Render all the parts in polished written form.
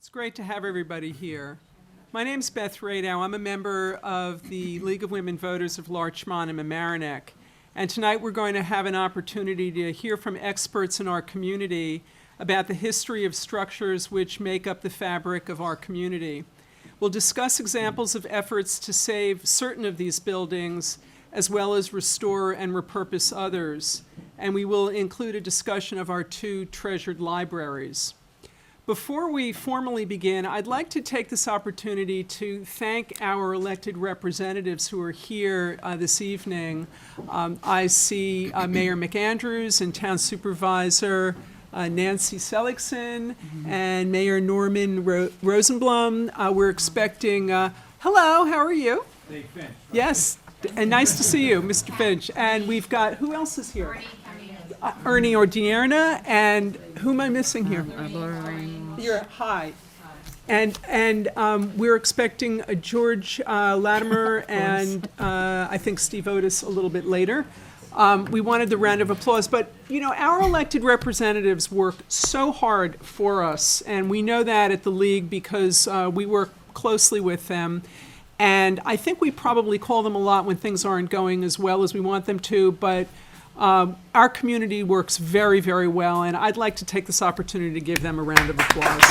It's great to have everybody here. My name's Beth Radow. I'm a member of the League of Women Voters of Larchmont and Mamaroneck. And tonight we're going to have an opportunity to hear from experts in our community about the history of structures which make up the fabric of our community. We'll discuss examples of efforts to save certain of these buildings, as well as restore and repurpose others. And we will include a discussion of our two treasured libraries. Before we formally begin, I'd like to take this opportunity to thank our elected representatives who are here this evening. I see Mayor McAndrews and Town Supervisor Nancy Seligson and Mayor Norman Rosenblum. We're expecting, hello, how are you? Dave Finch. Yes, and nice to see you, Mr. Finch. And we've got, who else is here? Ernie Ordierna, and who am I missing here? You're, hi. And we're expecting George Latimer and I think Steve Otis a little bit later. We wanted the round of applause, but you know, our elected representatives work so hard for us, and we know that at the League because we work closely with them. And I think we probably call them a lot when things aren't going as well as we want them to, but our community works very, very well, and I'd like to take this opportunity to give them a round of applause.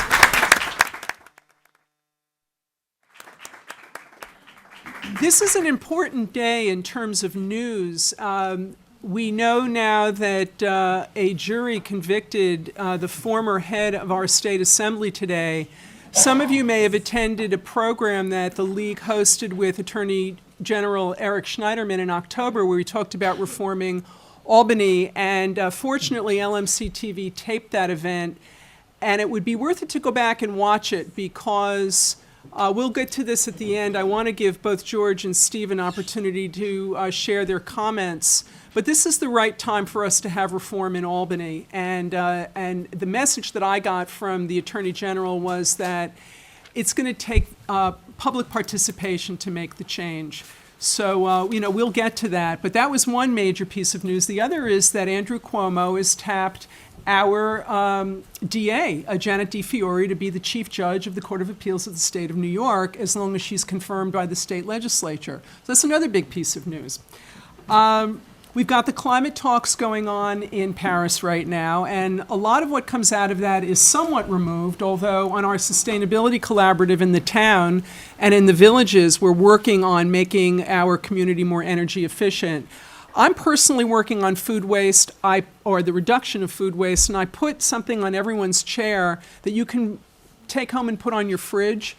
This is an important day in terms of news. We know now that a jury convicted the former head of our state assembly today. Some of you may have attended a program that the League hosted with Attorney General Eric Schneiderman in October, where we talked about reforming Albany, and fortunately LMC-TV taped that event, and it would be worth it to go back and watch it because we'll get to this at the end. I want to give both George and Steve an opportunity to share their comments, but this is the right time for us to have reform in Albany, and the message that I got from the Attorney General was that it's going to take public participation to make the change. So, you know, we'll get to that. But that was one major piece of news. The other is that Andrew Cuomo has tapped our DA, Janet DeFiore, to be the chief judge of the Court of Appeals of the state of New York, as long as she's confirmed by the state legislature. So that's another big piece of news. We've got the climate talks going on in Paris right now, and a lot of what comes out of that is somewhat removed, although on our sustainability collaborative in the town and in the villages, we're working on making our community more energy efficient. I'm personally working on food waste, or the reduction of food waste, and I put something on everyone's chair that you can take home and put on your fridge.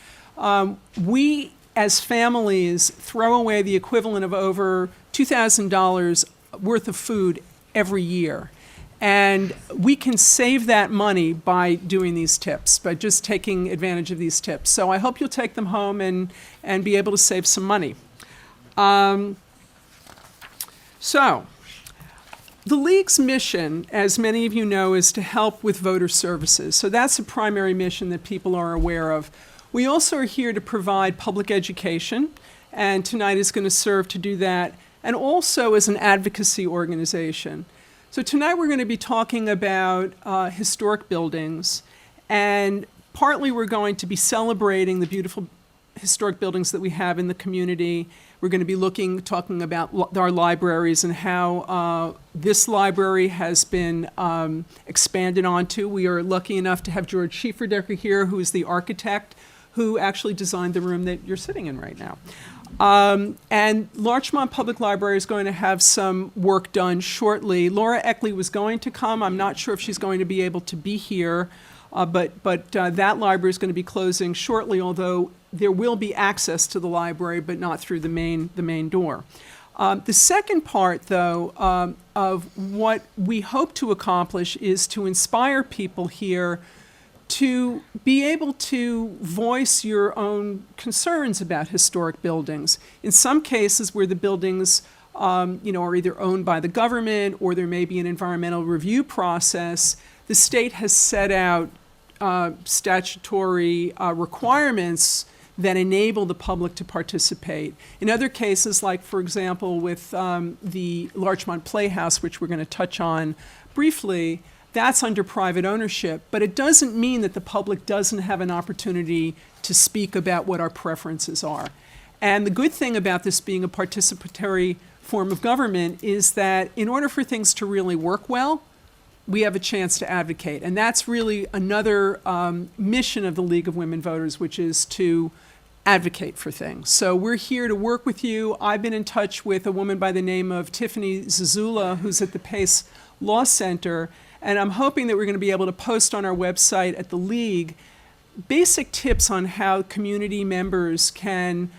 We, as families, throw away the equivalent of over $2,000 worth of food every year. And we can save that money by doing these tips, by just taking advantage of these tips. So I hope you'll take them home and be able to save some money. So the League's mission, as many of you know, is to help with voter services. So that's a primary mission that people are aware of. We also are here to provide public education, and tonight is going to serve to do that, and also as an advocacy organization. So tonight we're going to be talking about historic buildings, and partly we're going to be celebrating the beautiful historic buildings that we have in the community. We're going to be talking about our libraries and how this library has been expanded onto. We are lucky enough to have George Schieferdecker here, who is the architect who actually designed the room that you're sitting in right now. And Larchmont Public Library is going to have some work done shortly. Laura Eckley was going to come. I'm not sure if she's going to be able to be here, but that library is going to be closing shortly, although there will be access to the library, but not through the main door. The second part, though, of what we hope to accomplish is to inspire people here to be able to voice your own concerns about historic buildings. In some cases where the buildings are either owned by the government or there may be an environmental review process, the state has set out statutory requirements that enable the public to participate. In other cases, like for example with the Larchmont Playhouse, which we're going to touch on briefly, that's under private ownership, but it doesn't mean that the public doesn't have an opportunity to speak about what our preferences are. And the good thing about this being a participatory form of government is that in order for things to really work well, we have a chance to advocate. And that's really another mission of the League of Women Voters, which is to advocate for things. So we're here to work with you. I've been in touch with a woman by the name of Tiffany Zazula, who's at the Pace Law Center, and I'm hoping that we're going to be able to post on our website at the League basic tips on how community members can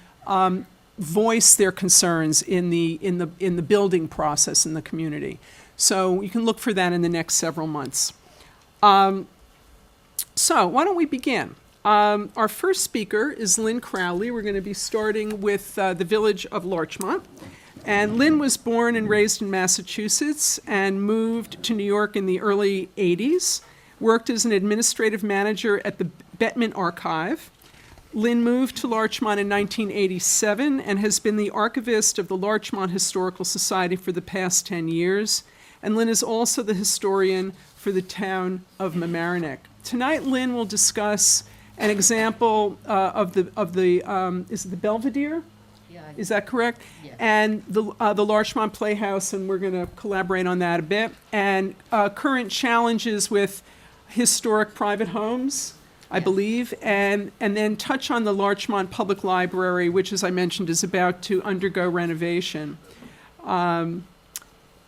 voice their concerns in the building process in the community. So you can look for that in the next several months. So why don't we begin? Our first speaker is Lynn Crowley. We're going to be starting with the village of Larchmont. And Lynn was born and raised in Massachusetts and moved to New York in the early 80s, worked as an administrative manager at the Bettman Archive. Lynn moved to Larchmont in 1987 and has been the archivist of the Larchmont Historical Society for the past 10 years. And Lynn is also the historian for the town of Mamaroneck. Tonight, Lynn will discuss an example of the is it the Belvedere? Yeah, Is that correct? Yes. And the Larchmont Playhouse, and we're going to collaborate on that a bit. And current challenges with historic private homes, I Yes. believe, and then touch on the Larchmont Public Library, which, as I mentioned, is about to undergo renovation. Let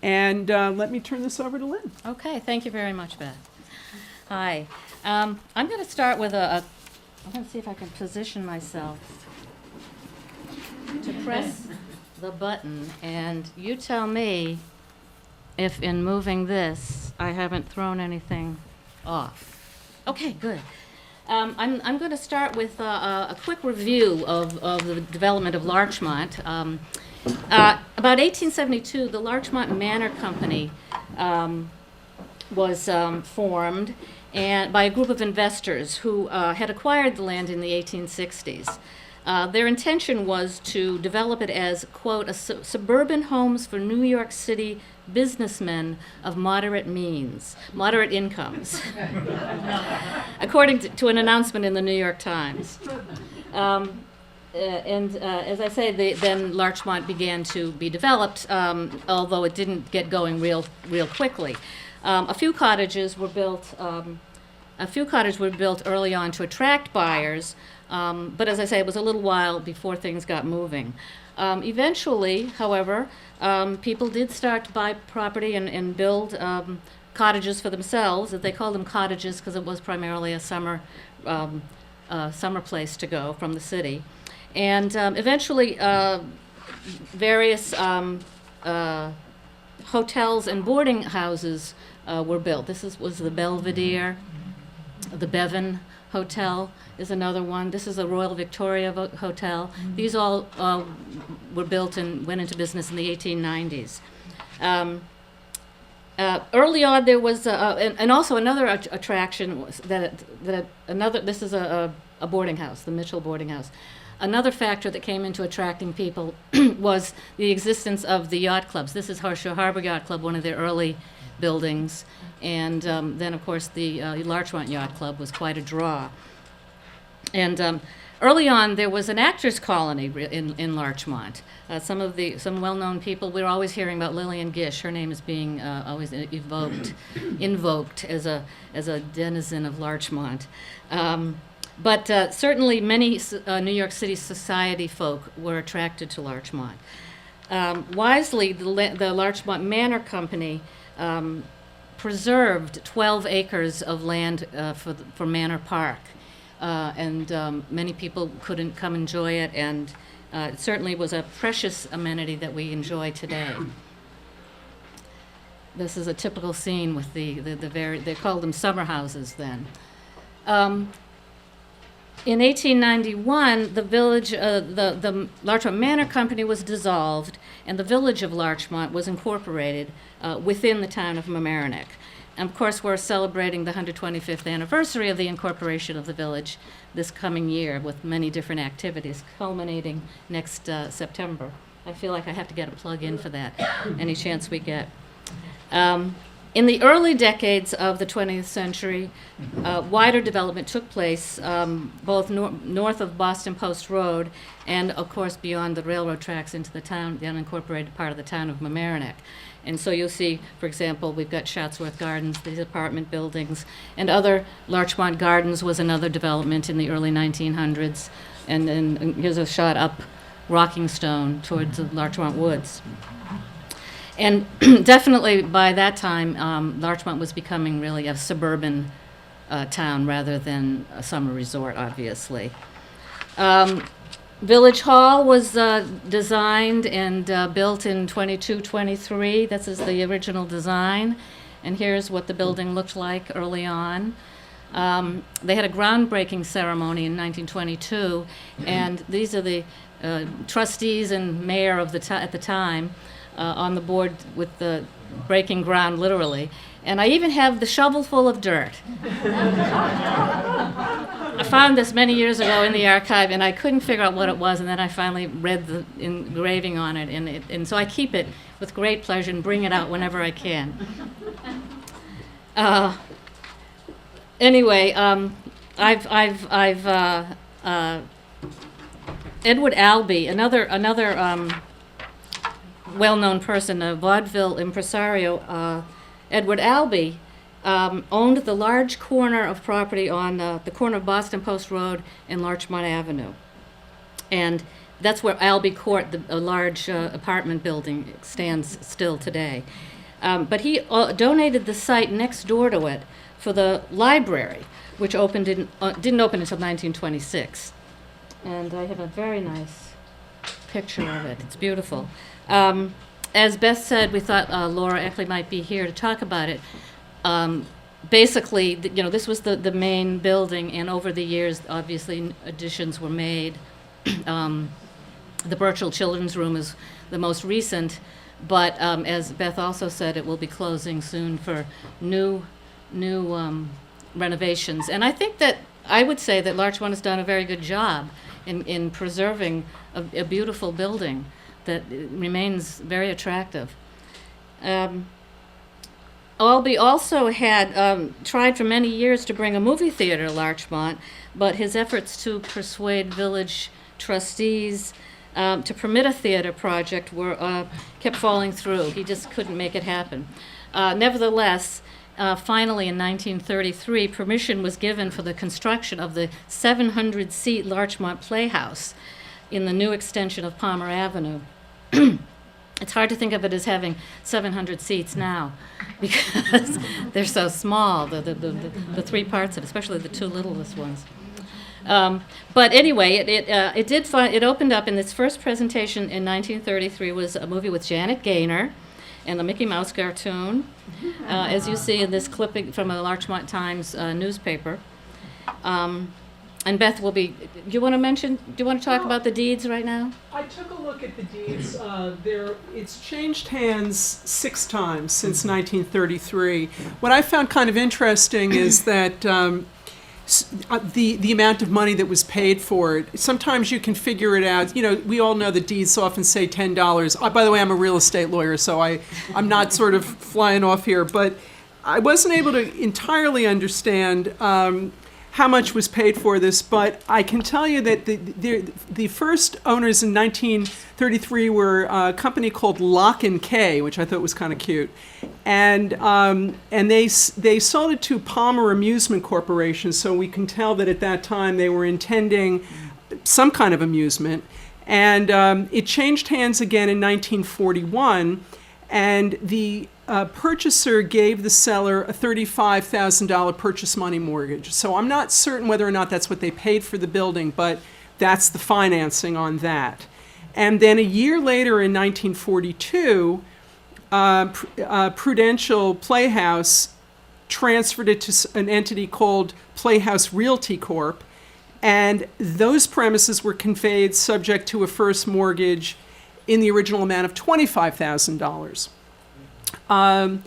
me turn this over to Lynn. Okay, thank you very much, Beth. Hi. I'm going to start with I'm going to see if I can position myself to press the button, and you tell me if in moving this I haven't thrown anything off. Okay, good. I'm going to start with a quick review of the development of Larchmont. About 1872, the Larchmont Manor Company was formed by a group of investors who had acquired the land in the 1860s. Their intention was to develop it as, quote, suburban homes for New York City businessmen of moderate incomes, according to an announcement in the New York Times. As I say, then Larchmont began to be developed, although it didn't get going real quickly. A few cottages were built early on to attract buyers, but as I say, it was a little while before things got moving. Eventually, however, people did start to buy property and build cottages for themselves. They called them cottages because it was primarily a summer place to go from the city. And eventually, various hotels and boarding houses were built. This was the Belvedere. The Bevan Hotel is another one. This is the Royal Victoria Hotel. These all were built and went into business in the 1890s. Early on, there was, and also another attraction was this is a boarding house, the Mitchell boarding house. Another factor that came into attracting people was the existence of the yacht clubs. This is Horseshoe Harbor Yacht Club, one of their early buildings. And then, of course, the Larchmont Yacht Club was quite a draw. And early on, there was an actors' colony in Larchmont. Some well-known people. We're always hearing about Lillian Gish. Her name is being always invoked as a denizen of Larchmont. But certainly, many New York City society folk were attracted to Larchmont. Wisely, the Larchmont Manor Company preserved 12 acres of land for Manor Park, and many people couldn't come enjoy it, and it certainly was a precious amenity that we enjoy today. This is a typical scene with they called them summer houses then. In 1891, the village, the Larchmont Manor Company was dissolved, and the village of Larchmont was incorporated within the town of Mamaroneck. And of course, we're celebrating the 125th anniversary of the incorporation of the village this coming year with many different activities, culminating next September. I feel like I have to get a plug in for that any chance we get. In the early decades of the 20th century, wider development took place both north of Boston Post Road and, of course, beyond the railroad tracks into the town, the unincorporated part of the town of Mamaroneck. And so you'll see, for example, we've got Chatsworth Gardens, these apartment buildings, and other Larchmont Gardens was another development in the early 1900s. And then here's a shot up Rockingstone towards the Larchmont Woods. And definitely by that time, Larchmont was becoming really a suburban town rather than a summer resort, obviously. Village Hall was designed and built in 22-23. This is the original design. And here's what the building looked like early on. They had a groundbreaking ceremony in 1922, and these are the trustees and mayor of at the time on the board with the breaking ground, literally. And I even have the shovel full of dirt. I found this many years ago in the archive, and I couldn't figure out what it was, and then I finally read the engraving on it, and so I keep it with great pleasure and bring it out whenever I can. Anyway, Edward Albee, another well-known person, a vaudeville impresario, Edward Albee, owned the large corner of property on the corner of Boston Post Road and Larchmont Avenue. And that's where Albee Court, a large apartment building, stands still today. But he donated the site next door to it for the library, which didn't open until 1926. And I have a very nice picture of it. It's beautiful. As Beth said, we thought Laura Eckley might be here to talk about it. Basically, this was the main building, and over the years, obviously, additions were made. The Burchell Children's Room is the most recent, but as Beth also said, it will be closing soon for new renovations. And I would say that Larchmont has done a very good job in preserving a beautiful building that remains very attractive. Albee also had tried for many years to bring a movie theater to Larchmont, but his efforts to persuade village trustees to permit a theater project kept falling through. He just couldn't make it happen. Nevertheless, finally in 1933, permission was given for the construction of the 700-seat Larchmont Playhouse in the new extension of Palmer Avenue. It's hard to think of it as having 700 seats now because they're so small, the three parts of it, especially the two littlest ones. But anyway, it opened up, in its first presentation in 1933 was a movie with Janet Gaynor and the Mickey Mouse cartoon, as you see in this clipping from a Larchmont Times newspaper. And Beth will be, do you want to talk about the deeds right now? I took a look at the deeds. It's changed hands 6 times since 1933. What I found kind of interesting is that the amount of money that was paid for it. Sometimes you can figure it out. We all know the deeds often say $10. By the way, I'm a real estate lawyer, so I'm not sort of flying off here. But I wasn't able to entirely understand how much was paid for this, but I can tell you that the first owners in 1933 were a company called Lock and Kay, which I thought was kind of cute, and they sold it to Palmer Amusement Corporation. So we can tell that at that time they were intending some kind of amusement, and it changed hands again in 1941, and the purchaser gave the seller a $35,000 purchase money mortgage. So I'm not certain whether or not that's what they paid for the building, but that's the financing on that. And then a year later in 1942, Prudential Playhouse transferred it to an entity called Playhouse Realty Corp., and those premises were conveyed subject to a first mortgage in the original amount of $25,000. And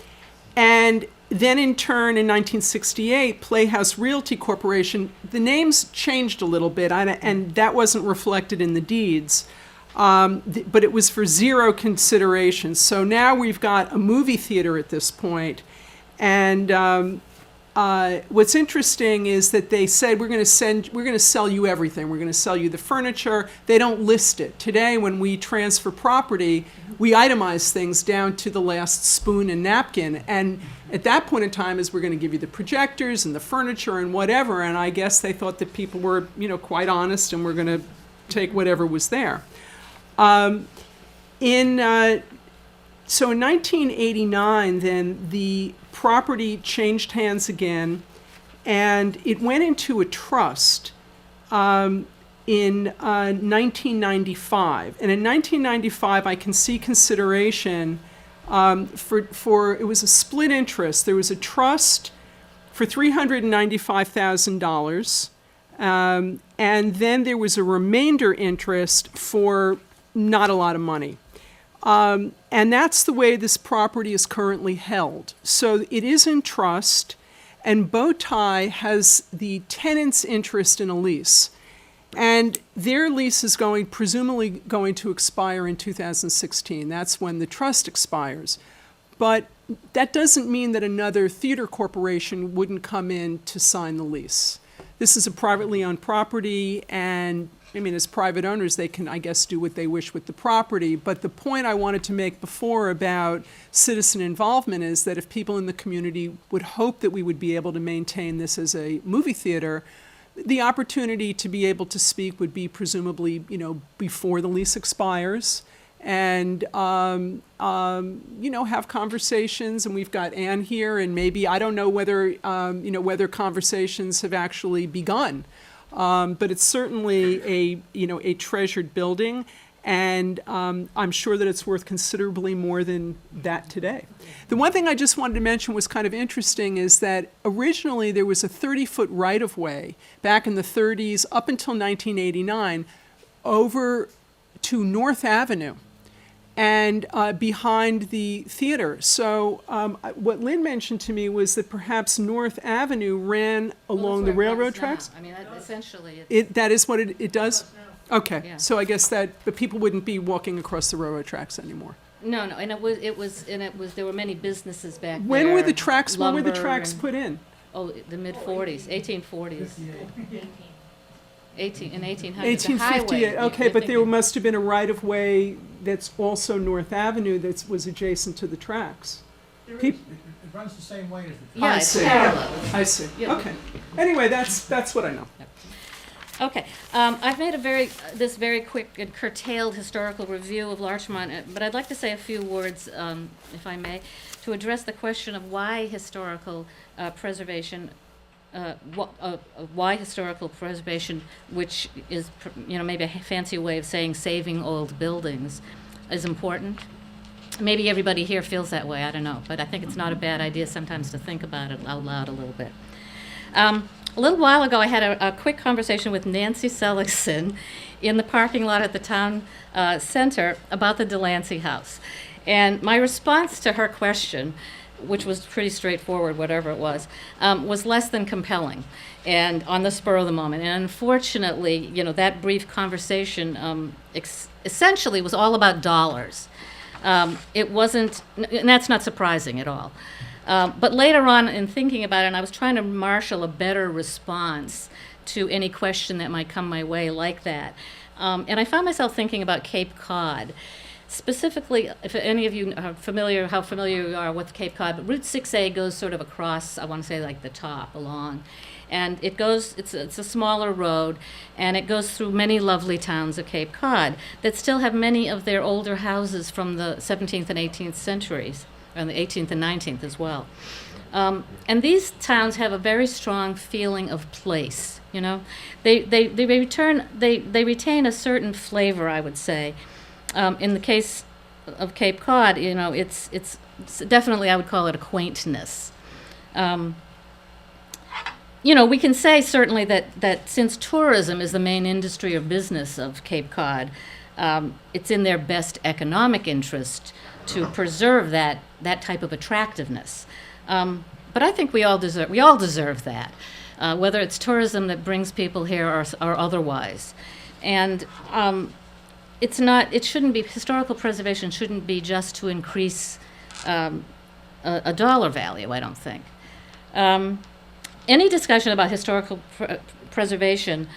then in turn, in 1968, Playhouse Realty Corporation, the names changed a little bit, and that wasn't reflected in the deeds, but it was for zero consideration. So now we've got a movie theater at this point And what's interesting is that they said, we're going to sell you everything. We're going to sell you the furniture. They don't list it. Today, when we transfer property, we itemize things down to the last spoon and napkin. And at that point in time is we're going to give you the projectors and the furniture and whatever. And I guess they thought that people were, quite honest and were going to take whatever was there. So in 1989, then the property changed hands again, and it went into a trust in 1995. And in 1995, I can see consideration for it was a split interest. There was a trust for $395,000, and then there was a remainder interest for not a lot of money. And that's the way this property is currently held. So it is in trust, and Bowtie has the tenant's interest in a lease. And their lease is presumably going to expire in 2016. That's when the trust expires. But that doesn't mean that another theater corporation wouldn't come in to sign the lease. This is a privately owned property, and as private owners, they can, I guess, do what they wish with the property. But the point I wanted to make before about citizen involvement is that if people in the community would hope that we would be able to maintain this as a movie theater, the opportunity to be able to speak would be presumably, before the lease expires, and have conversations. And we've got Anne here, and maybe I don't know whether whether conversations have actually begun. But it's certainly a treasured building, and I'm sure that it's worth considerably more than that today. The one thing I just wanted to mention was kind of interesting is that originally there was a 30-foot right-of-way back in the 30s up until 1989 over to North Avenue and behind the theater. So what Lynn mentioned to me was that perhaps North Avenue ran along the railroad tracks. Essentially, That is what it does? Okay, Yeah. so I guess but people wouldn't be walking across the railroad tracks anymore. No, and it was there were many businesses back there. When were the tracks lumber put in? Oh, the mid-40s, 1840s. In 1800s. 1858, okay, but there must have been a right-of-way that's also North Avenue that was adjacent to the tracks. It runs the same way as the. Yeah, I it's see. parallel. I see, Yeah. okay. Anyway, that's what I know. Okay, I've made this very quick and curtailed historical review of Larchmont, but I'd like to say a few words, if I may, to address the question of why historical preservation, which is maybe a fancy way of saying saving old buildings, is important. Maybe everybody here feels that way, I don't know, but I think it's not a bad idea sometimes to think about it out loud a little bit. A little while ago, I had a quick conversation with Nancy Seligson in the parking lot at the town center about the Delancey House. And my response to her question, which was pretty straightforward, whatever it was less than compelling and on the spur of the moment. And unfortunately, that brief conversation essentially was all about dollars. It wasn't, and that's not surprising at all. But later on in thinking about it, and I was trying to marshal a better response to any question that might come my way like that. And I found myself thinking about Cape Cod. Specifically, if any of you are familiar, how familiar you are with Cape Cod, but Route 6A goes sort of across, I want to say like the top along. And it goes, it's a smaller road, and it goes through many lovely towns of Cape Cod that still have many of their older houses from the 17th and 18th centuries, and the 18th and 19th as well. And these towns have a very strong feeling of place, They retain a certain flavor, I would say. In the case of Cape Cod, it's definitely, I would call it a quaintness. We can say certainly that since tourism is the main industry or business of Cape Cod, it's in their best economic interest to preserve that type of attractiveness. But I think we all deserve that, whether it's tourism that brings people here or otherwise. And historical preservation shouldn't be just to increase a dollar value, I don't think. Any discussion about historical preservation,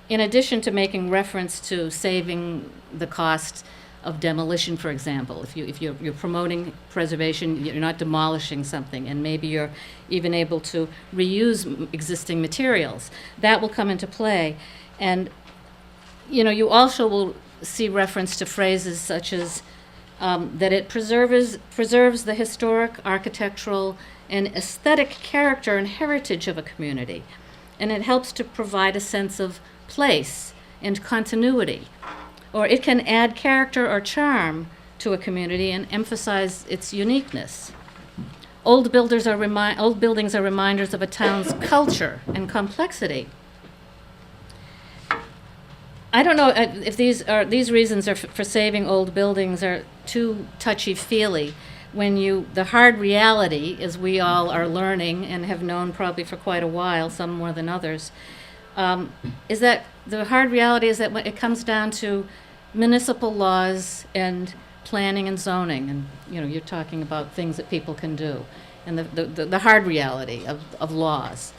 in addition to making reference to saving the cost of demolition, for example, if you're promoting preservation, you're not demolishing something, and maybe you're even able to reuse existing materials, that will come into play. And you also will see reference to phrases such as that it preserves the historic, architectural, and aesthetic character and heritage of a community, and it helps to provide a sense of place and continuity. Or it can add character or charm to a community and emphasize its uniqueness. Old buildings are reminders of a town's culture and complexity. I don't know if these reasons are for saving old buildings are too touchy-feely. When the hard reality, as we all are learning and have known probably for quite a while, some more than others, is that the hard reality is that when it comes down to municipal laws and planning and zoning, and you're talking about things that people can do, and the hard reality of laws.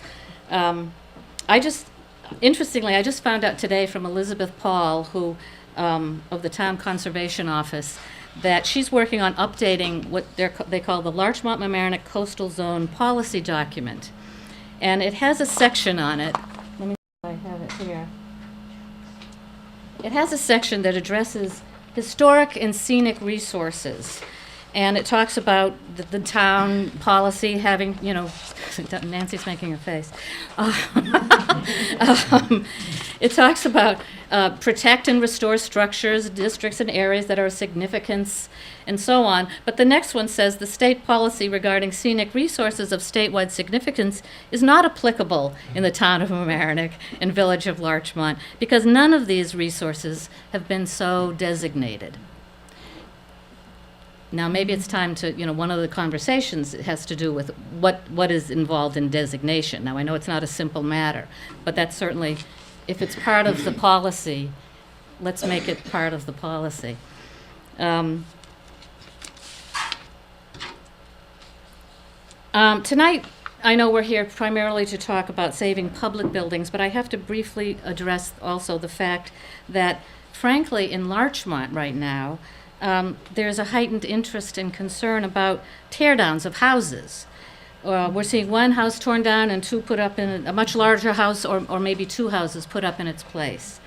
Interestingly, I just found out today from Elizabeth Paul, who of the Town Conservation Office, that she's working on updating what they call the Larchmont-Mamaroneck Coastal Zone Policy Document, and it has a section on it. Let me see if I have it here. It has a section that addresses historic and scenic resources, and it talks about the town policy having, Nancy's making a face. It talks about protect and restore structures, districts, and areas that are of significance, and so on. But the next one says the state policy regarding scenic resources of statewide significance is not applicable in the town of Mamaroneck and village of Larchmont because none of these resources have been so designated. Now, maybe it's time to, one of the conversations has to do with what is involved in designation. Now, I know it's not a simple matter, but that's certainly, if it's part of the policy, let's make it part of the policy. Tonight, I know we're here primarily to talk about saving public buildings, but I have to briefly address also the fact that, frankly, in Larchmont right now, there's a heightened interest and concern about tear-downs of houses. We're seeing one house torn down and two put up in a much larger house, or maybe two houses put up in its place.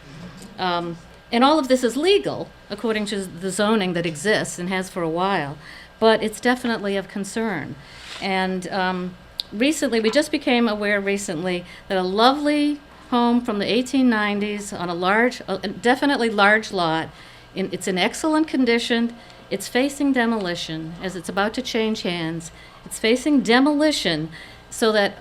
And all of this is legal, according to the zoning that exists and has for a while, but it's definitely of concern. And recently, we just became aware recently that a lovely home from the 1890s on a definitely large lot, it's in excellent condition. It's facing demolition as it's about to change hands. It's facing demolition so that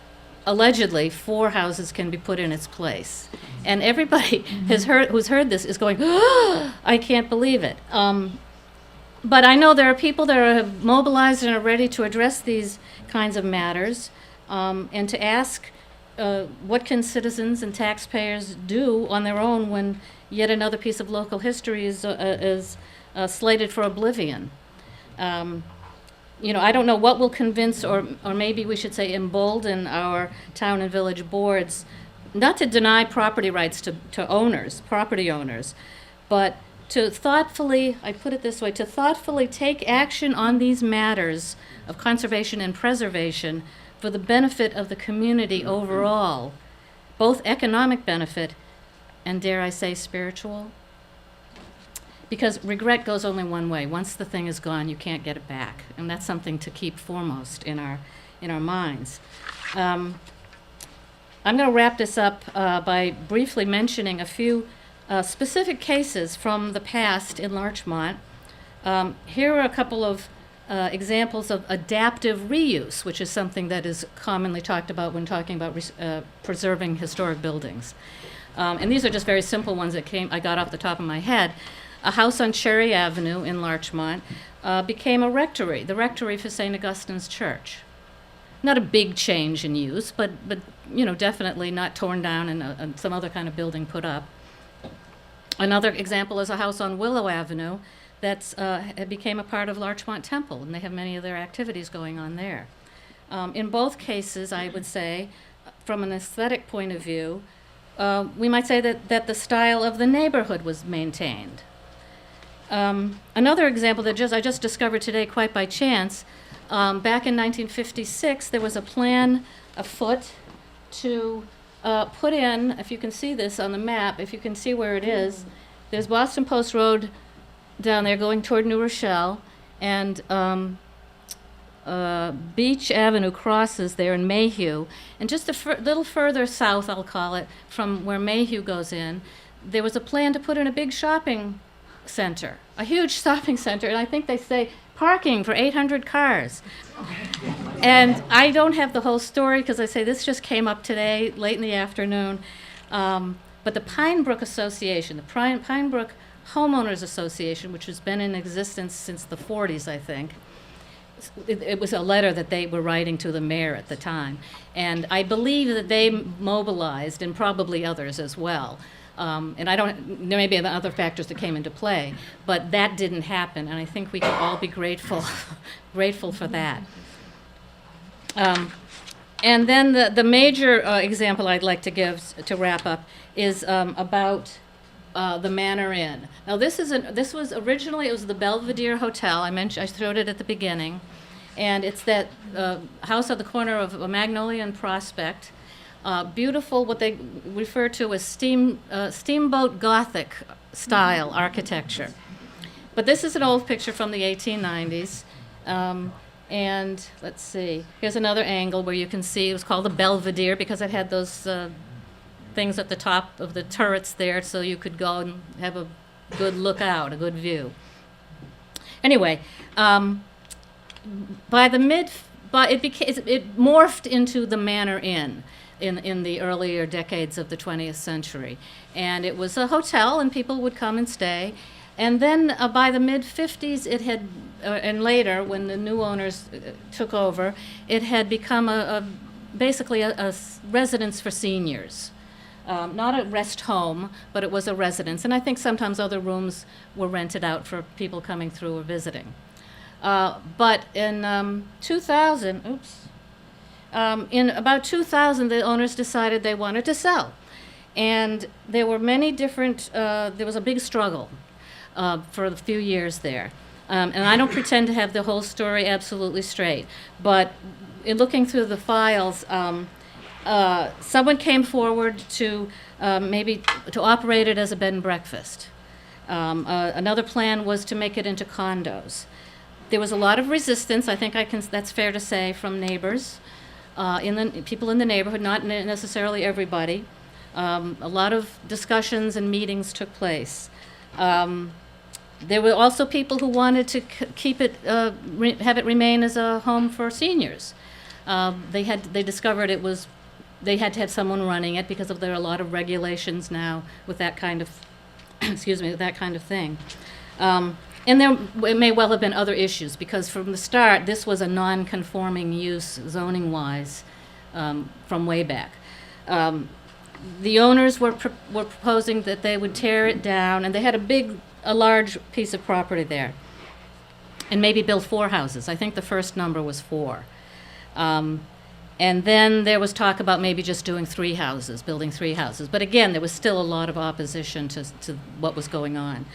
allegedly 4 houses can be put in its place. And everybody who's heard this is going, oh, I can't believe it. But I know there are people that have mobilized and are ready to address these kinds of matters and to ask what can citizens and taxpayers do on their own when yet another piece of local history is slated for oblivion. I don't know what will convince, or maybe we should say embolden our town and village boards, not to deny property rights to property owners, but to thoughtfully, I put it this way, to thoughtfully take action on these matters of conservation and preservation for the benefit of the community overall, both economic benefit and, dare I say, spiritual. Because regret goes only one way. Once the thing is gone, you can't get it back. And that's something to keep foremost in our minds. I'm going to wrap this up by briefly mentioning a few specific cases from the past in Larchmont. Here are a couple of examples of adaptive reuse, which is something that is commonly talked about when talking about preserving historic buildings. And these are just very simple ones that I got off the top of my head. A house on Cherry Avenue in Larchmont became a rectory, the rectory for St. Augustine's Church. Not a big change in use, but definitely not torn down and some other kind of building put up. Another example is a house on Willow Avenue it became a part of Larchmont Temple, and they have many of their activities going on there. In both cases, I would say, from an aesthetic point of view, we might say that the style of the neighborhood was maintained. Another example that I just discovered today quite by chance, back in 1956, there was a plan afoot to put in, if you can see this on the map, if you can see where it is, there's Boston Post Road down there going toward New Rochelle, and Beach Avenue crosses there in Mayhew, and just a little further south, I'll call it, from where Mayhew goes in, there was a plan to put in a big shopping center, a huge shopping center, and I think they say parking for 800 cars. And I don't have the whole story because I say this just came up today, late in the afternoon, but the Pine Brook Association, the Pine Brook Homeowners Association, which has been in existence since the 40s, I think, it was a letter that they were writing to the mayor at the time. And I believe that they mobilized, and probably others as well. And there may be other factors that came into play, but that didn't happen, and I think we can all be grateful, grateful for that. And then the major example I'd like to give to wrap up is about the Manor Inn. Now this was originally, it was the Belvedere Hotel. I showed it at the beginning, and it's that house at the corner of Magnolia and Prospect. Beautiful, what they refer to as steamboat Gothic style architecture. But this is an old picture from the 1890s. And let's see, here's another angle where you can see it was called the Belvedere because it had those things at the top of the turrets there, so you could go and have a good lookout, a good view. Anyway, it morphed into the Manor Inn in the earlier decades of the 20th century. And it was a hotel, and people would come and stay. And then by the mid-50s, it had, and later, when the new owners took over, it had become basically a residence for seniors. Not a rest home, but it was a residence. And I think sometimes other rooms were rented out for people coming through or visiting. But in 2000, in about 2000, the owners decided they wanted to sell. And there were many different, there was a big struggle for a few years there. And I don't pretend to have the whole story absolutely straight, but in looking through the files, someone came forward to maybe to operate it as a bed and breakfast. Another plan was to make it into condos. There was a lot of resistance, I think that's fair to say, from neighbors, people in the neighborhood, not necessarily everybody. A lot of discussions and meetings took place. There were also people who wanted to keep it, have it remain as a home for seniors. They discovered they had to have someone running it because there are a lot of regulations now with that kind of, with that kind of thing. And it may well have been other issues because from the start, this was a non-conforming use zoning-wise from way back. The owners were proposing that they would tear it down, and they had a large piece of property there, and maybe build 4 houses. I think the first number was 4. And then there was talk about maybe just doing 3 houses, building 3 houses. But again, there was still a lot of opposition to what was going on.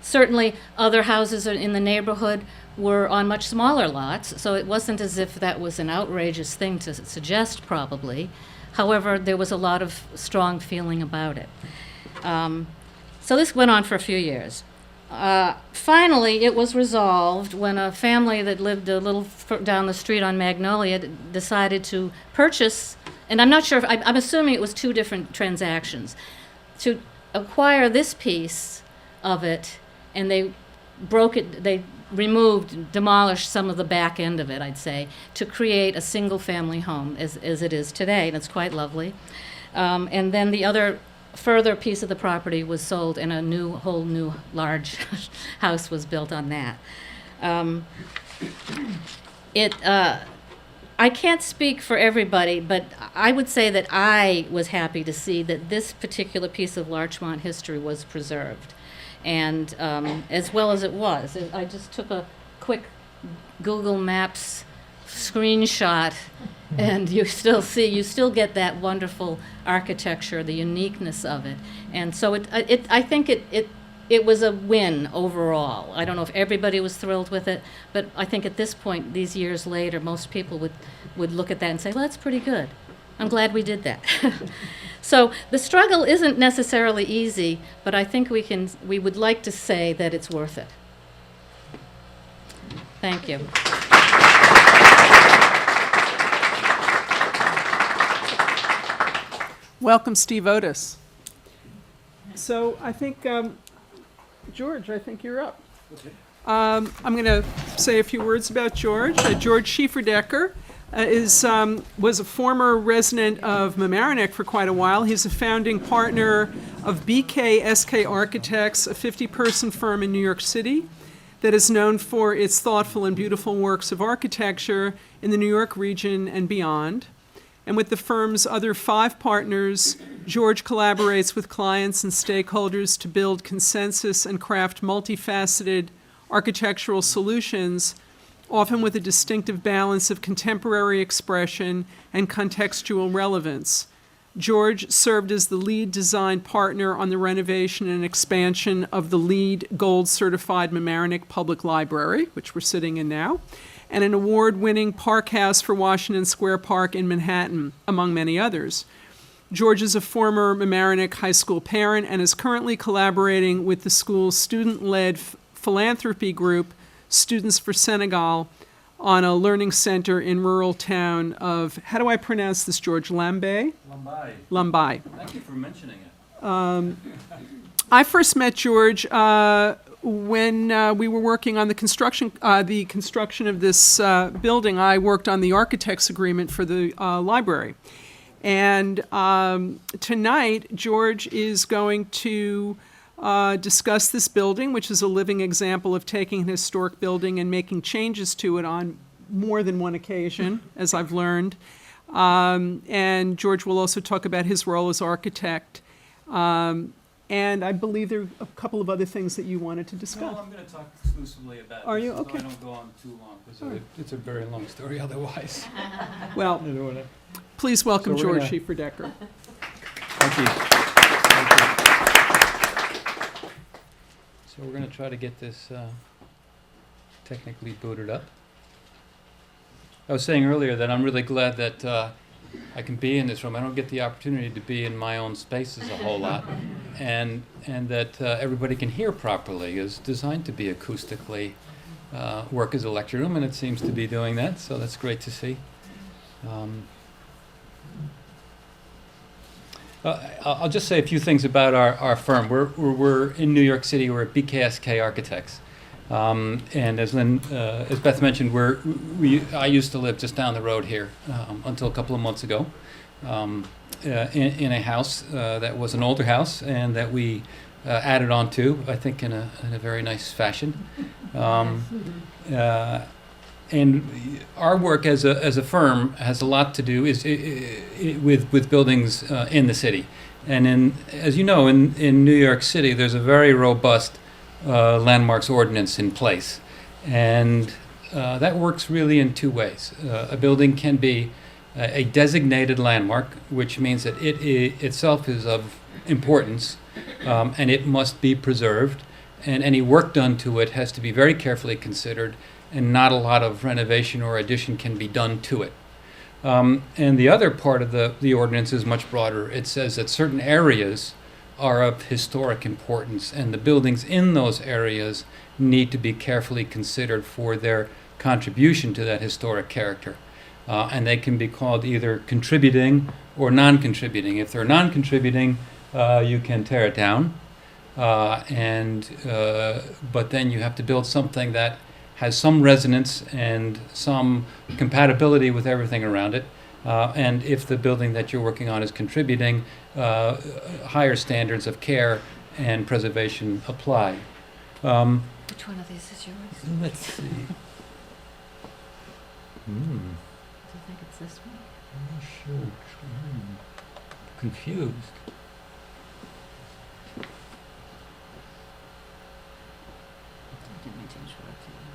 Certainly, other houses in the neighborhood were on much smaller lots, so it wasn't as if that was an outrageous thing to suggest, probably. However, there was a lot of strong feeling about it. So this went on for a few years. Finally, it was resolved when a family that lived a little down the street on Magnolia decided to purchase, and I'm not sure, I'm assuming it was 2 different transactions, to acquire this piece of it, and they demolished some of the back end of it, I'd say, to create a single-family home as it is today, and it's quite lovely. And then the other further piece of the property was sold, and a whole new large house was built on that. I can't speak for everybody, but I would say that I was happy to see that this particular piece of Larchmont history was preserved. and as well as it was. I just took a quick Google Maps screenshot, and you still get that wonderful architecture, the uniqueness of it. And so I think it was a win overall. I don't know if everybody was thrilled with it, but I think at this point, these years later, most people would look at that and say, well, that's pretty good. I'm glad we did that. So the struggle isn't necessarily easy, but I think we would like to say that it's worth it. Thank you. Welcome, Steve Otis. So I think, George, I think you're up. Okay. I'm going to say a few words about George. George Schieferdecker was a former resident of Mamaroneck for quite a while. He's a founding partner of BKSK Architects, a 50-person firm in New York City that is known for its thoughtful and beautiful works of architecture in the New York region and beyond. And with the firm's other 5 partners, George collaborates with clients and stakeholders to build consensus and craft multifaceted architectural solutions, often with a distinctive balance of contemporary expression and contextual relevance. George served as the lead design partner on the renovation and expansion of the LEED Gold certified Mamaroneck Public Library, which we're sitting in now, and an award-winning park house for Washington Square Park in Manhattan, among many others. George is a former Mamaroneck High School parent and is currently collaborating with the school's student-led philanthropy group, Students for Senegal, on a learning center in rural town of, how do I pronounce this, George? Lambaye? Lambaye. Lambaye. Thank you for mentioning it. I first met George when we were working on the construction of this building. I worked on the architect's agreement for the library. And tonight, George is going to discuss this building, which is a living example of taking an historic building and making changes to it on more than one occasion, as I've learned. And George will also talk about his role as architect. And I believe there are a couple of other things that you wanted to discuss. No, I'm going to talk exclusively about Are this, you? so Okay. I don't go on too long, because it's a very long story otherwise. Well, please welcome So we're George gonna- Schieferdecker. Thank you. Thank you. So we're going to try to get this technically booted up. I was saying earlier that I'm really glad that I can be in this room. I don't get the opportunity to be in my own spaces a whole lot, and that everybody can hear properly. It's designed to be acoustically work as a lecture room, and it seems to be doing that, so that's great to see. I'll just say a few things about our firm. We're in New York City. We're at BKSK Architects. And as Beth mentioned, I used to live just down the road here until a couple of months ago, in a house that was an older house and that we added on to, I think, in a very nice fashion. And our work as a firm has a lot to do with buildings in the city. And as you know, in New York City, there's a very robust landmarks ordinance in place, and that works really in 2 ways. A building can be a designated landmark, which means that it itself is of importance, and it must be preserved, and any work done to it has to be very carefully considered, and not a lot of renovation or addition can be done to it. And the other part of the ordinance is much broader. It says that certain areas are of historic importance, and the buildings in those areas need to be carefully considered for their contribution to that historic character. And they can be called either contributing or non-contributing. If they're non-contributing, you can tear it down, but then you have to build something that has some resonance and some compatibility with everything around it. And if the building that you're working on is contributing, higher standards of care and preservation apply. Which one of these is yours? Let's see. Do you think it's this one? I'm not sure. Confused.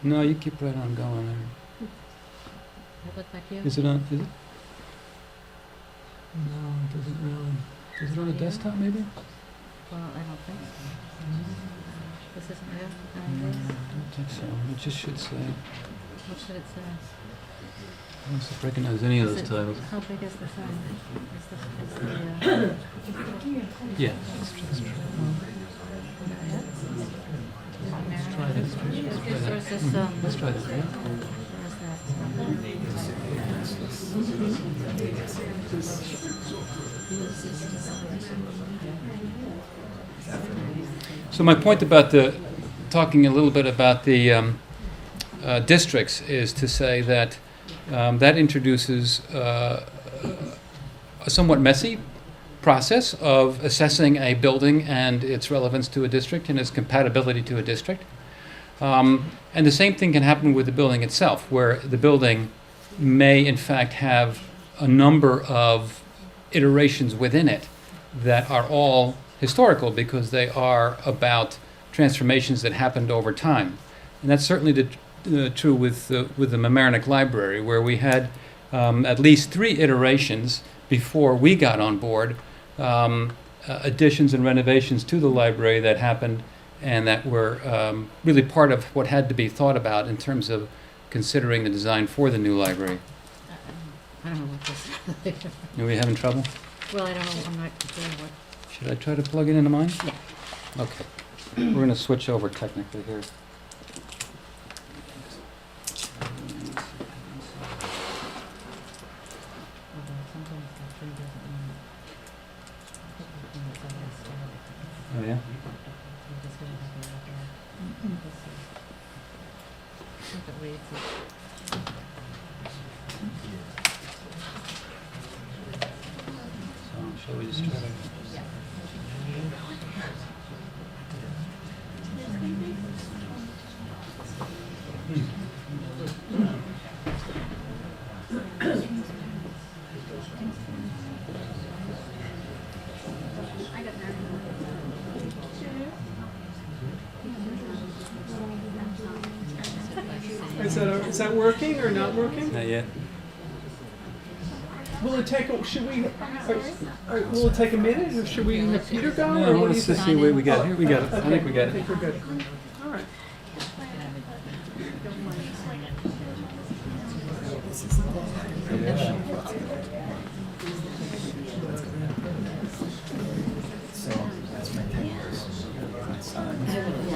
No, you keep right on going there. That look like you? Is it on, is it? No, it doesn't really. Is it on a desktop maybe? Well, I don't think so. This isn't real? I don't think so. It just should say. What should it say? I don't recognize any of Is those it- titles. How big is the sign? Is the, Yeah. Let's try this. Or is this, Let's try this. Yeah. where is that? So my point about talking a little bit about the districts is to say that that introduces a somewhat messy process of assessing a building and its relevance to a district and its compatibility to a district. And the same thing can happen with the building itself, where the building may in fact have a number of iterations within it that are all historical because they are about transformations that happened over time. And that's certainly true with the Mamaroneck Library, where we had at least 3 iterations before we got on board, additions and renovations to the library that happened and that were really part of what had to be thought about in terms of considering the design for the new library. I don't know what this is. Are we having trouble? Well, I don't know, I'm not sure what. Should I try to plug it into mine? Yeah. Okay. We're going to switch over technically here. Oh, yeah? So, shall we just try to... Is that working or not working? Not yet. Will it take, will it take a minute, or should we have Peter go, or No, what do you let's just think? see what we got. Here we got it. I think we got I think it. we're good. All right.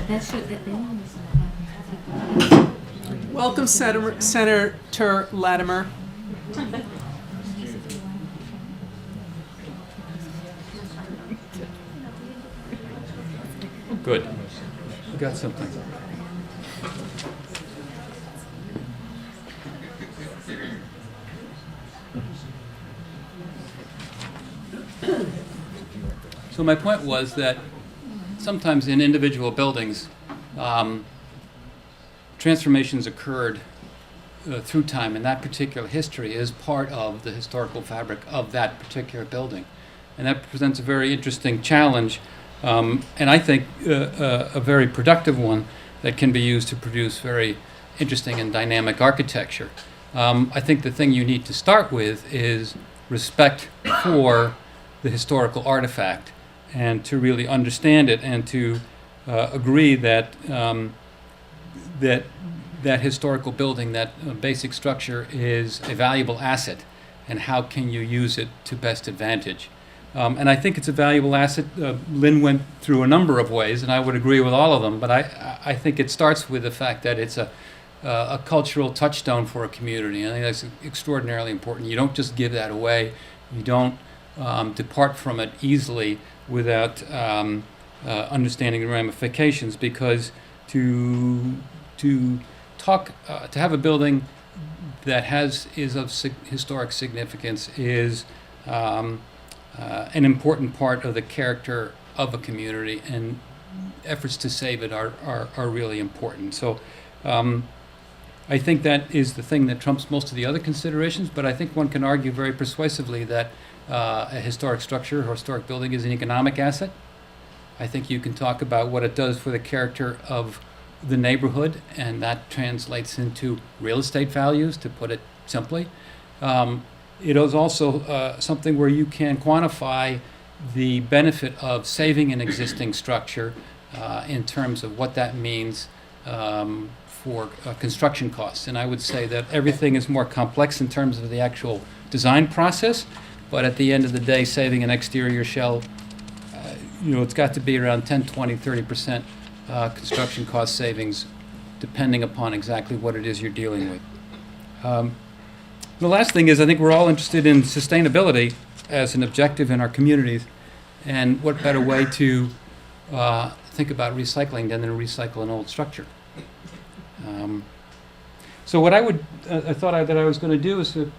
That should, Welcome, Senator Latimer. Good. We got something. So my point was that sometimes in individual buildings, transformations occurred through time, and that particular history is part of the historical fabric of that particular building. And that presents a very interesting challenge, and I think a very productive one that can be used to produce very interesting and dynamic architecture. I think the thing you need to start with is respect for the historical artifact, and to really understand it, and to agree that that historical building, that basic structure, is a valuable asset, and how can you use it to best advantage. And I think it's a valuable asset. Lynn went through a number of ways, and I would agree with all of them, but I think it starts with the fact that it's a cultural touchstone for a community. I think that's extraordinarily important. You don't just give that away. You don't depart from it easily without understanding the ramifications, because to have a building that is of historic significance is an important part of the character of a community, and efforts to save it are really important. So I think that is the thing that trumps most of the other considerations, but I think one can argue very persuasively that a historic structure or historic building is an economic asset. I think you can talk about what it does for the character of the neighborhood, and that translates into real estate values, to put it simply. It is also something where you can quantify the benefit of saving an existing structure in terms of what that means for construction costs. And I would say that everything is more complex in terms of the actual design process, but at the end of the day, saving an exterior shell, it's got to be around 10, 20, 30% construction cost savings, depending upon exactly what it is you're dealing with. The last thing is, I think we're all interested in sustainability as an objective in our communities, and what better way to think about recycling than to recycle an old structure. So what I thought that I was going to do is to,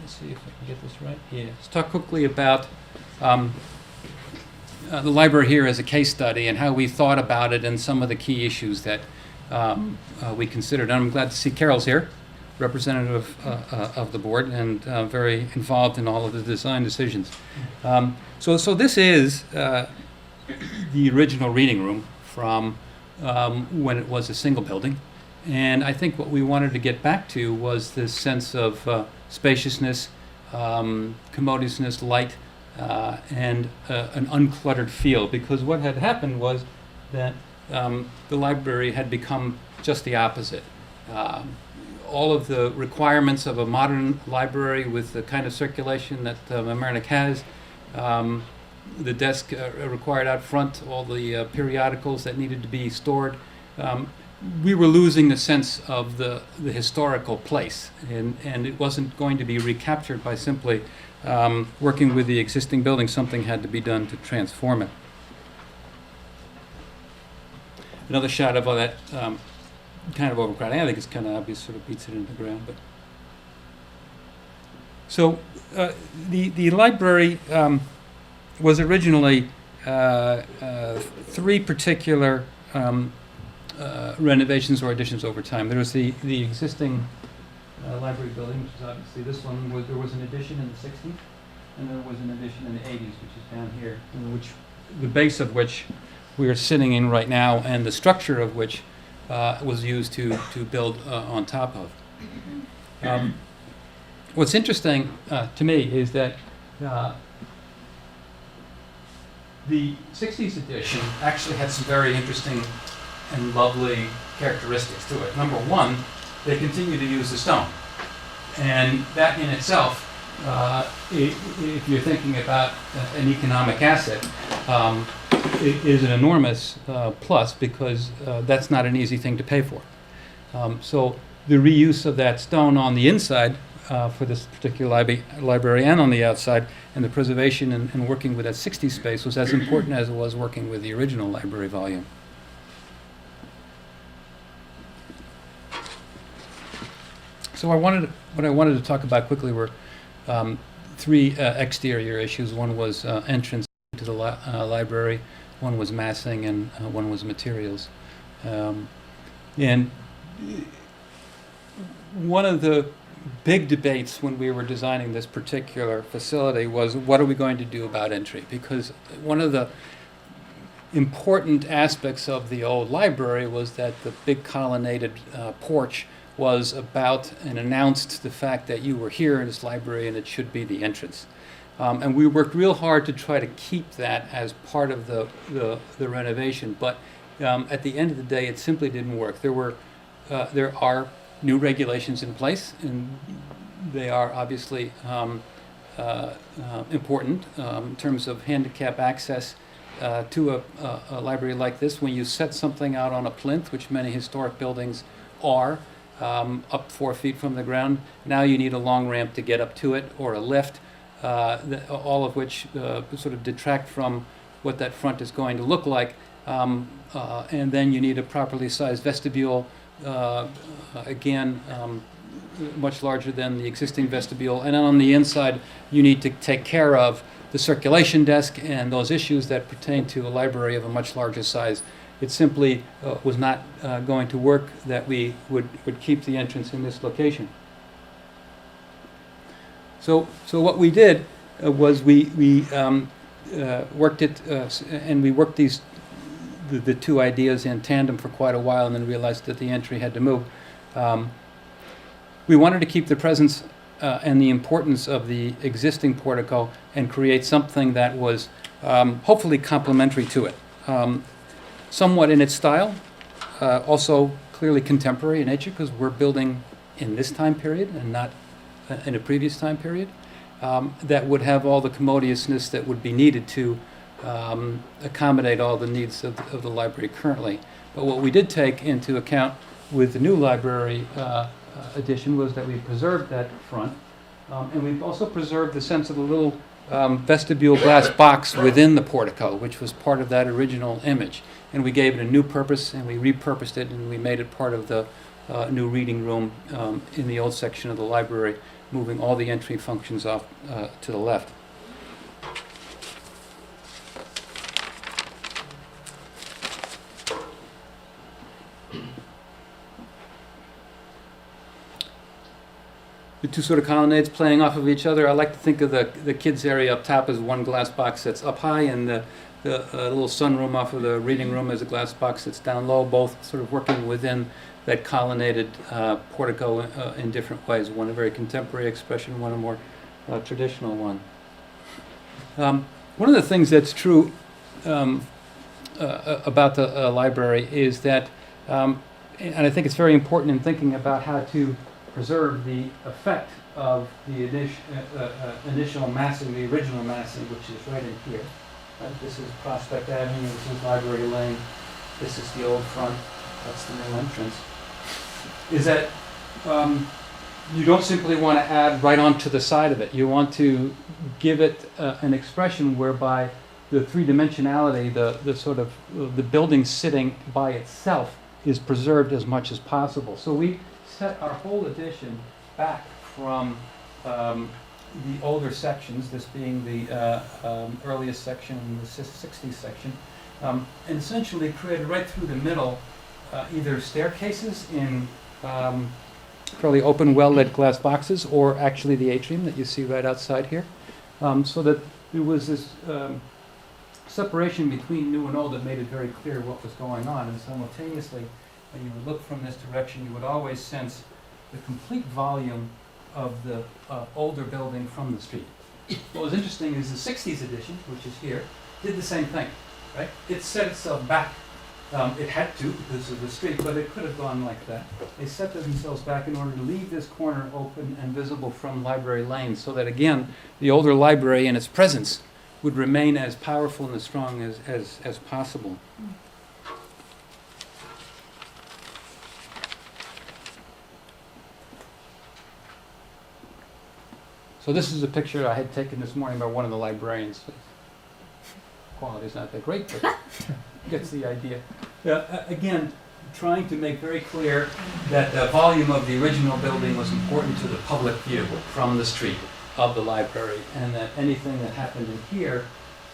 let's see if I can get this right. Yeah, let's talk quickly about the library here as a case study and how we thought about it and some of the key issues that we considered. And I'm glad to see Carol's here, representative of the board, and very involved in all of the design decisions. So this is the original reading room from when it was a single building. And I think what we wanted to get back to was this sense of spaciousness, commodiousness, light, and an uncluttered feel. Because what had happened was that the library had become just the opposite. All of the requirements of a modern library with the kind of circulation that Mamaroneck has, the desk required out front, all the periodicals that needed to be stored, we were losing the sense of the historical place, and it wasn't going to be recaptured by simply working with the existing building. Something had to be done to transform it. Another shot of all that kind of overcrowding. I think it's kind of obvious, sort of beats it into the ground. But so the library was originally three particular renovations or additions over time. There was the existing library building, which is obviously this one. There was an addition in the 60s, and there was an addition in the 80s, which is down here, which the base of which we are sitting in right now, and the structure of which was used to build on top of. What's interesting to me is that the 60s edition actually had some very interesting and lovely characteristics to it. Number one, they continue to use the stone. And that in itself, if you're thinking about an economic asset, it is an enormous plus, because that's not an easy thing to pay for. So the reuse of that stone on the inside for this particular library and on the outside, and the preservation and working with that 60s space was as important as it was working with the original library volume. So what I wanted to talk about quickly were three exterior issues. One was entrance to the library, one was massing, and one was materials. And one of the big debates when we were designing this particular facility was, what are we going to do about entry? Because one of the important aspects of the old library was that the big colonnaded porch was about and announced the fact that you were here in this library and it should be the entrance. And we worked real hard to try to keep that as part of the renovation, but at the end of the day, it simply didn't work. There are new regulations in place, and they are obviously important in terms of handicap access to a library like this. When you set something out on a plinth, which many historic buildings are, up 4 feet from the ground, now you need a long ramp to get up to it, or a lift, all of which sort of detract from what that front is going to look like. And then you need a properly sized vestibule, again, much larger than the existing vestibule. And then on the inside, you need to take care of the circulation desk and those issues that pertain to a library of a much larger size. It simply was not going to work that we would keep the entrance in this location. So what we did was we worked it, and we worked these the two ideas in tandem for quite a while and then realized that the entry had to move. We wanted to keep the presence and the importance of the existing portico and create something that was hopefully complementary to it. Somewhat in its style, also clearly contemporary in nature because we're building in this time period and not in a previous time period, that would have all the commodiousness that would be needed to accommodate all the needs of the library currently. But what we did take into account with the new library addition was that we preserved that front, and we've also preserved the sense of the little vestibule glass box within the portico, which was part of that original image. And we gave it a new purpose, and we repurposed it, and we made it part of the new reading room in the old section of the library, moving all the entry functions off to the left. The two sort of colonnades playing off of each other. I like to think of the kids' area up top as one glass box that's up high, and the little sunroom off of the reading room as a glass box that's down low, both sort of working within that colonnaded portico in different ways. One a very contemporary expression, one a more traditional one. One of the things that's true about the library is that, and I think it's very important in thinking about how to preserve the effect of the initial massing, the original massing, which is right in here. This is Prospect Avenue, this is Library Lane, this is the old front, that's the new entrance. Is that you don't simply want to add right onto the side of it. You want to give it an expression whereby the three-dimensionality, the sort of the building sitting by itself is preserved as much as possible. So we set our whole addition back from the older sections, this being the earliest section and the 60s section, and essentially created right through the middle either staircases in fairly open, well-lit glass boxes, or actually the atrium that you see right outside here, so that there was this separation between new and old that made it very clear what was going on, and simultaneously, when you would look from this direction, you would always sense the complete volume of the older building from the street. What was interesting is the 60s edition, which is here, did the same thing, right? It set itself back. It had to because of the street, but it could have gone like that. They set themselves back in order to leave this corner open and visible from Library Lane, so that again, the older library and its presence would remain as powerful and as strong as possible. So this is a picture I had taken this morning by one of the librarians. Quality's not that great, but gets the idea. Again, trying to make very clear that the volume of the original building was important to the public view from the street of the library, and that anything that happened in here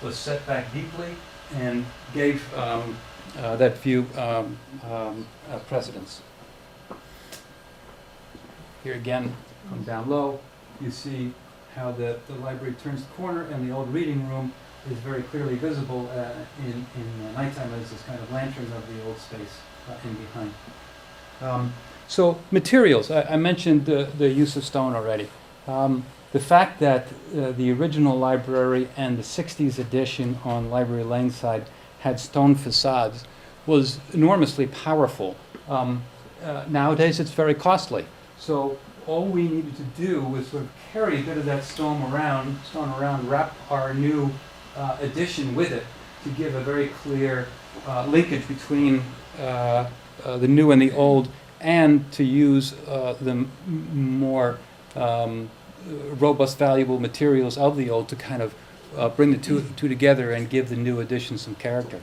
was set back deeply and gave that view precedence. Here again, from down low, you see how the library turns the corner, and the old reading room is very clearly visible in nighttime as this kind of lantern of the old space in behind. So materials, I mentioned the use of stone already. The fact that the original library and the 60s edition on Library Lane side had stone facades was enormously powerful. Nowadays it's very costly. So all we needed to do was sort of carry a bit of that stone around, wrap our new addition with it to give a very clear linkage between the new and the old, and to use the more robust, valuable materials of the old to kind of bring the two together and give the new addition some character.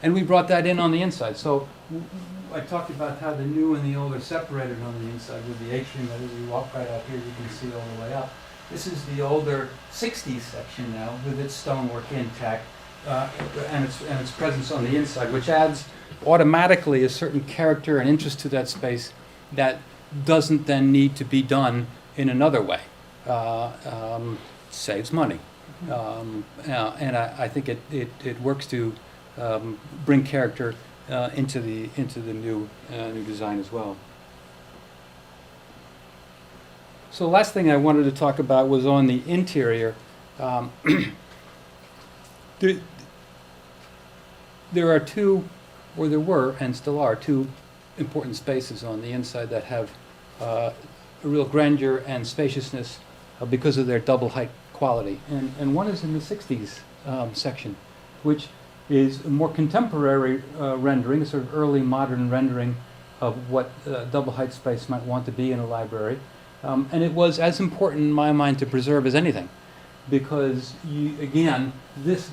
And we brought that in on the inside. So I talked about how the new and the old are separated on the inside with the atrium that as you walk right out here you can see all the way up. This is the older 60s section now with its stonework intact and its presence on the inside, which adds automatically a certain character and interest to that space that doesn't then need to be done in another way. Saves money. And I think it works to bring character into the new design as well. So the last thing I wanted to talk about was on the interior. There are two, or there were and still are, two important spaces on the inside that have a real grandeur and spaciousness because of their double height quality. And one is in the 60s section, which is a more contemporary rendering, a sort of early modern rendering of what double height space might want to be in a library. And it was as important in my mind to preserve as anything, because again, this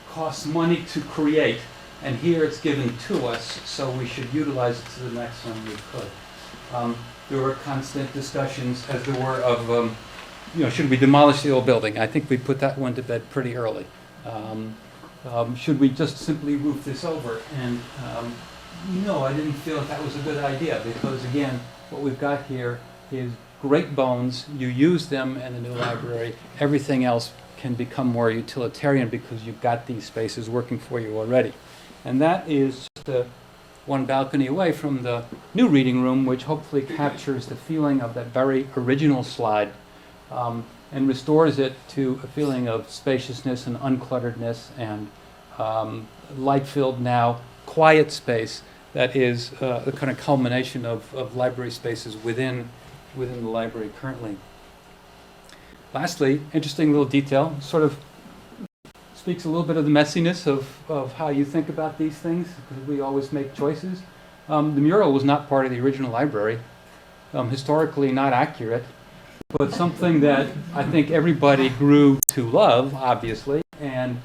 costs money to create, and here it's given to us, so we should utilize it to the maximum we could. There were constant discussions, as there were, of should we demolish the old building? I think we put that one to bed pretty early. Should we just simply roof this over? And no, I didn't feel that was a good idea, because again, what we've got here is great bones. You use them in the new library. Everything else can become more utilitarian because you've got these spaces working for you already. And that is just one balcony away from the new reading room, which hopefully captures the feeling of that very original slide and restores it to a feeling of spaciousness and unclutteredness and light-filled now, quiet space that is the kind of culmination of library spaces within the library currently. Lastly, interesting little detail, sort of speaks a little bit of the messiness of how you think about these things, because we always make choices. The mural was not part of the original library, historically not accurate, but something that I think everybody grew to love, obviously, and